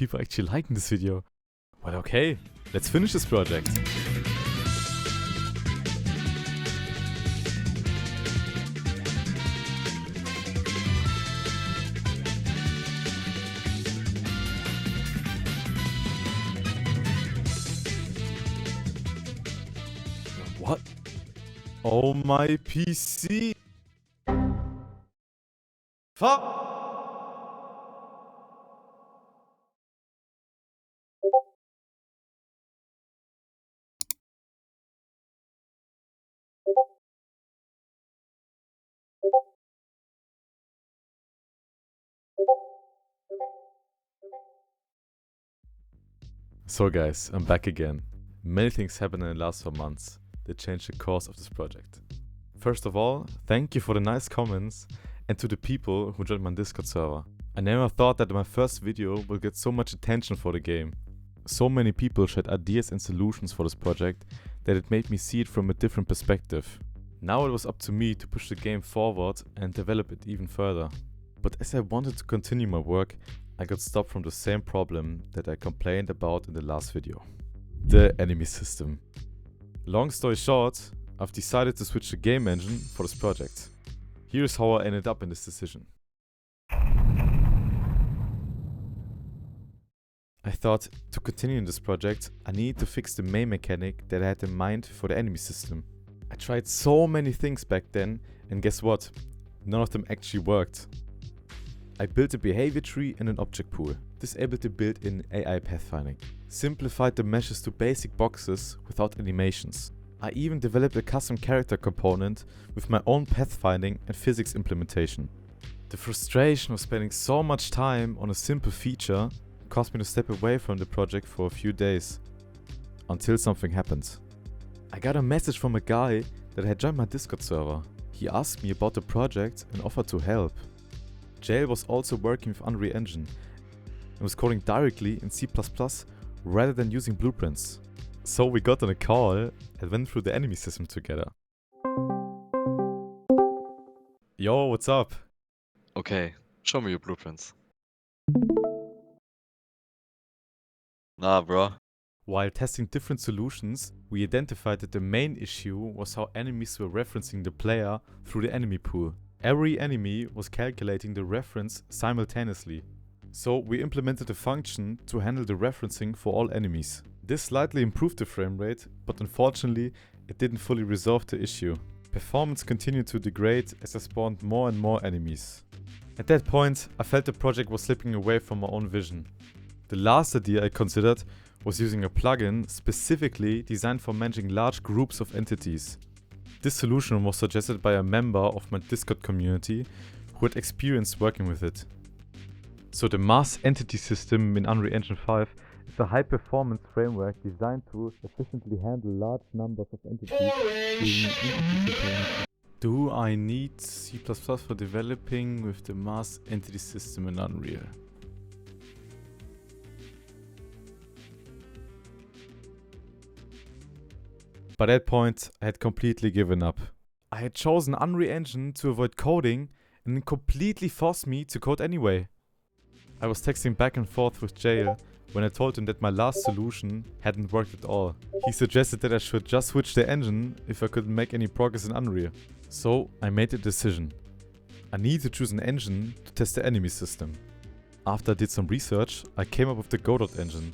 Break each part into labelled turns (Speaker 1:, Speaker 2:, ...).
Speaker 1: people actually liking this video. But okay, let's finish this project. What? Oh, my PC. Fuck. So guys, I'm back again. Many things happened in the last 4 months that changed the course of this project. First of all, thank you for the nice comments and to the people who joined my Discord server. I never thought that my first video will get so much attention for the game. So many people shared ideas and solutions for this project that it made me see it from a different perspective. Now it was up to me to push the game forward and develop it even further. But as I wanted to continue my work, I got stopped from the same problem that I complained about in the last video. The enemy system. Long story short, I've decided to switch the game engine for this project. Here's how I ended up in this decision. I thought, to continue in this project, I needed to fix the main mechanic that I had in mind for the enemy system. I tried so many things back then, and guess what? None of them actually worked. I built a behavior tree and an object pool, disabled the built-in AI pathfinding, simplified the meshes to basic boxes without animations. I even developed a custom character component with my own pathfinding and physics implementation. The frustration of spending so much time on a simple feature caused me to step away from the project for a few days, until something happened. I got a message from a guy that had joined my Discord server. He asked me about the project and offered to help. Jail was also working with Unreal Engine and was coding directly in C++ rather than using blueprints. So we got on a call and went through the enemy system together. Yo, what's up?
Speaker 2: Okay, show me your blueprints. Nah, bro.
Speaker 1: While testing different solutions, we identified that the main issue was how enemies were referencing the player through the enemy pool. Every enemy was calculating the reference simultaneously. So we implemented a function to handle the referencing for all enemies. This slightly improved the frame rate, but unfortunately it didn't fully resolve the issue. Performance continued to degrade as I spawned more and more enemies. At that point, I felt the project was slipping away from my own vision. The last idea I considered was using a plugin specifically designed for managing large groups of entities. This solution was suggested by a member of my Discord community who had experience working with it. So the mass entity system in Unreal Engine 5 is a high-performance framework designed to efficiently handle large numbers of entities using entity components. Do I need C++ for developing with the mass entity system in Unreal? By that point, I had completely given up. I had chosen Unreal Engine to avoid coding and it completely forced me to code anyway. I was texting back and forth with Jail when I told him that my last solution hadn't worked at all. He suggested that I should just switch the engine if I couldn't make any progress in Unreal. So I made a decision. I needed to choose an engine to test the enemy system. After I did some research, I came up with the Godot engine.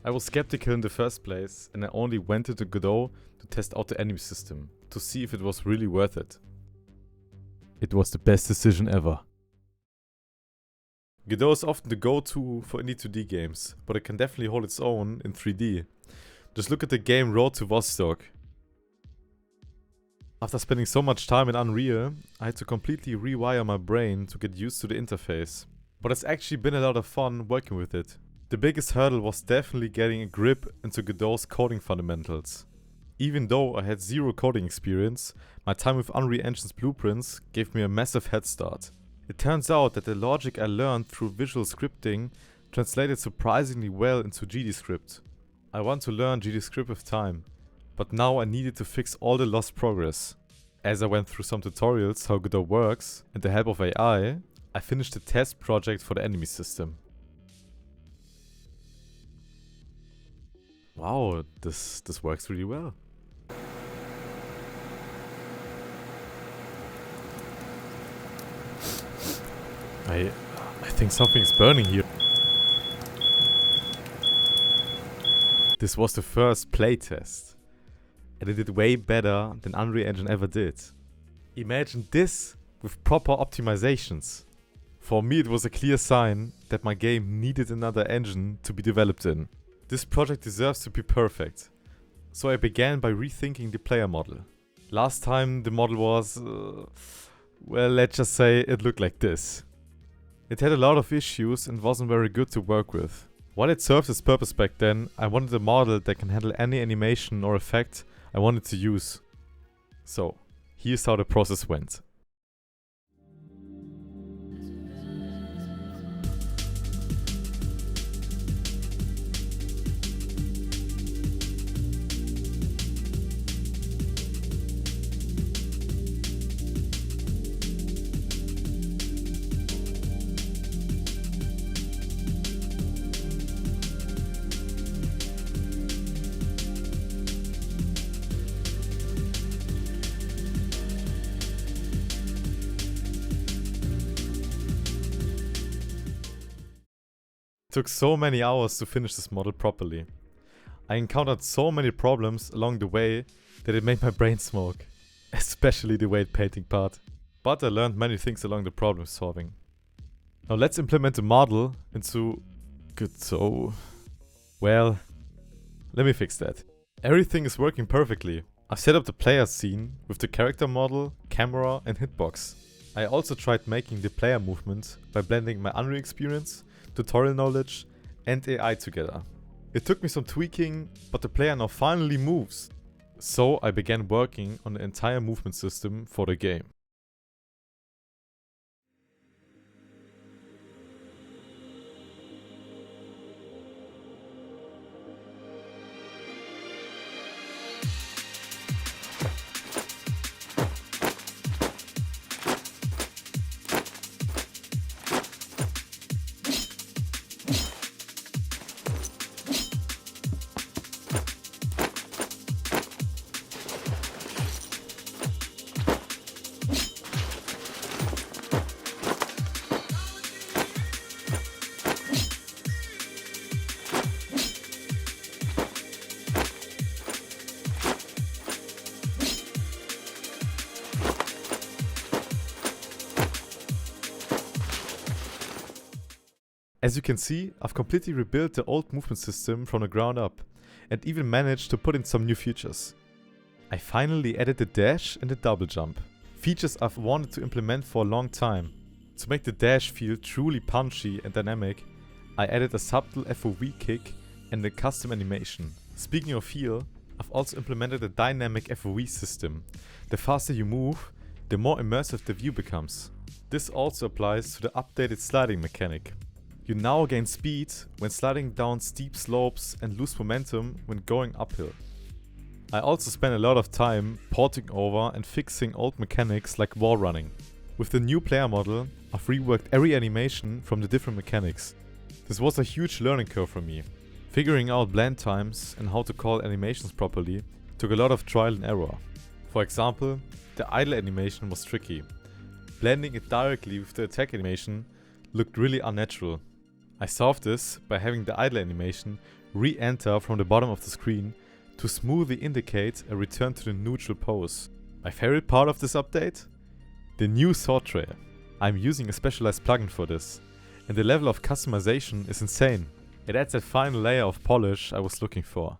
Speaker 1: I was skeptical in the first place and I only went into Godot to test out the enemy system, to see if it was really worth it. It was the best decision ever. Godot is often the go-to for indie 2D games, but it can definitely hold its own in 3D. Just look at the game Road to Vostok. After spending so much time in Unreal, I had to completely rewire my brain to get used to the interface. But it's actually been a lot of fun working with it. The biggest hurdle was definitely getting a grip into Godot's coding fundamentals. Even though I had zero coding experience, my time with Unreal Engine's blueprints gave me a massive head start. It turns out that the logic I learned through visual scripting translated surprisingly well into GDScript. I want to learn GDScript with time, but now I needed to fix all the lost progress. As I went through some tutorials how Godot works and the help of AI, I finished the test project for the enemy system. Wow, this works really well. I think something's burning here. This was the first playtest, and it did way better than Unreal Engine ever did. Imagine this with proper optimizations. For me, it was a clear sign that my game needed another engine to be developed in. This project deserves to be perfect, so I began by rethinking the player model. Last time the model was, well, let's just say it looked like this. It had a lot of issues and wasn't very good to work with. While it served its purpose back then, I wanted a model that can handle any animation or effect I wanted to use. So, here's how the process went. It took so many hours to finish this model properly. I encountered so many problems along the way that it made my brain smoke. Especially the weight painting part. But I learned many things along the problem solving. Now let's implement the model into Godot. Well, let me fix that. Everything is working perfectly. I've set up the player scene with the character model, camera and hitbox. I also tried making the player movement by blending my Unreal experience, tutorial knowledge and AI together. It took me some tweaking, but the player now finally moves. So I began working on the entire movement system for the game. As you can see, I've completely rebuilt the old movement system from the ground up and even managed to put in some new features. I finally added the dash and the double jump, features I've wanted to implement for a long time. To make the dash feel truly punchy and dynamic, I added a subtle FOV kick and a custom animation. Speaking of feel, I've also implemented a dynamic FOV system. The faster you move, the more immersive the view becomes. This also applies to the updated sliding mechanic. You now gain speed when sliding down steep slopes and lose momentum when going uphill. I also spent a lot of time porting over and fixing old mechanics like wall running. With the new player model, I've reworked every animation from the different mechanics. This was a huge learning curve for me. Figuring out blend times and how to call animations properly took a lot of trial and error. For example, the idle animation was tricky. Blending it directly with the attack animation looked really unnatural. I solved this by having the idle animation re-enter from the bottom of the screen to smoothly indicate a return to the neutral pose. My favorite part of this update? The new sword trail. I'm using a specialized plugin for this, and the level of customization is insane. It adds that final layer of polish I was looking for.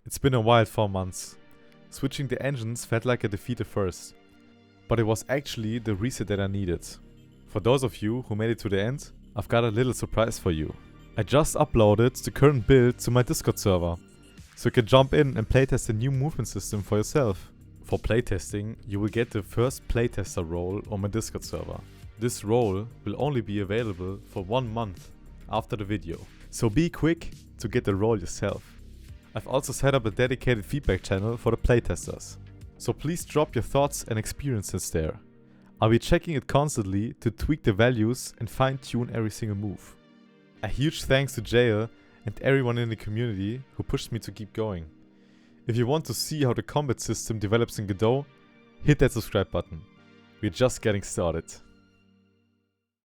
Speaker 1: It's been a wild 4 months. Switching the engines felt like a defeat at first, but it was actually the reset that I needed. For those of you who made it to the end, I've got a little surprise for you. I just uploaded the current build to my Discord server, so you can jump in and playtest the new movement system for yourself. For playtesting, you will get the first playtester role on my Discord server. This role will only be available for 1 month after the video, so be quick to get the role yourself. I've also set up a dedicated feedback channel for the playtesters. So please drop your thoughts and experiences there. I'll be checking it constantly to tweak the values and fine-tune every single move. A huge thanks to Jail and everyone in the community who pushed me to keep going. If you want to see how the combat system develops in Godot, hit that subscribe button. We're just getting started.